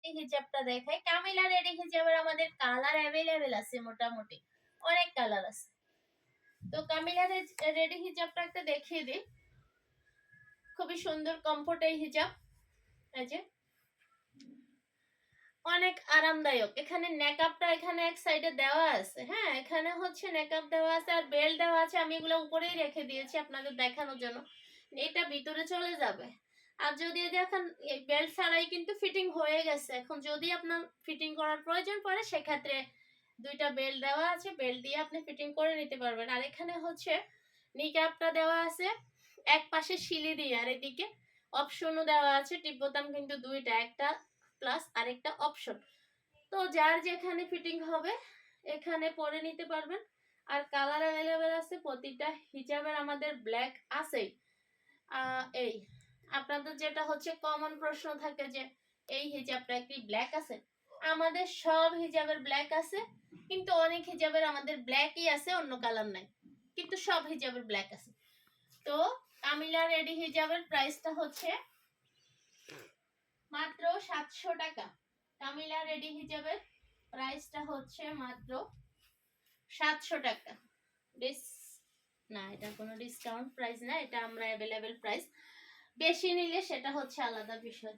Ready হিজাবটা দেখাই। কামিলা ready হিজাবের আমাদের কালার অ্যাভেলেবেল আছে, মোটামুটি অনেক কালার আছে। তো কামিলা রেডি হিজাবটা একটা দেখিয়ে দিই। খুবই সুন্দর কমফোর্ট এই হিজাব, এই যে অনেক আরামদায়ক। এখানে নেকআপটা এখানে এক সাইডে দেওয়া আছে, হ্যাঁ এখানে হচ্ছে নেকআপ দেওয়া আছে আর বেল্ট দেওয়া আছে। আমি এগুলো উপরেই রেখে দিয়েছি আপনাদের দেখানোর জন্য, এটা ভিতরে চলে যাবে। আর যদি দেখেন এই বেল্ট ছাড়াই কিন্তু ফিটিং হয়ে গেছে। এখন যদি আপনার ফিটিং করার প্রয়োজন পড়ে সেক্ষেত্রে দুইটা বেল্ট দেওয়া আছে, বেল্ট দিয়ে আপনি ফিটিং করে নিতে পারবেন। আর এখানে হচ্ছে নিকাপটা দেওয়া আছে এক পাশে শিলি দিয়ে, আর এদিকে অপশনও দেওয়া আছে। টিপ বোতাম কিন্তু দুইটা, একটা প্লাস আরেকটা অপশন। তো যার যেখানে ফিটিং হবে এখানে পরে নিতে পারবেন। আর কালার অ্যাভেলেবেল আছে প্রতিটা হিজাবের, আমাদের ব্ল্যাক আছেই। এই আপনাদের যেটা হচ্ছে কমন প্রশ্ন থাকে যে এই হিজাবটা কি ব্ল্যাক আছে, আমাদের সব হিজাবের ব্ল্যাক আছে, কিন্তু অনেক হিজাবের আমাদের ব্ল্যাকই আছে, অন্য কালার নাই, কিন্তু সব হিজাবের ব্ল্যাক আছে। তো কামিলা রেডি হিজাবের প্রাইসটা হচ্ছে মাত্র 700 টাকা। কামিলা রেডি হিজাবের প্রাইসটা হচ্ছে মাত্র 700 টাকা। না, এটা কোনো ডিসকাউন্ট প্রাইস না, এটা আমরা অ্যাভেলেবেল প্রাইস। বেশি নিলে সেটা হচ্ছে আলাদা বিষয়।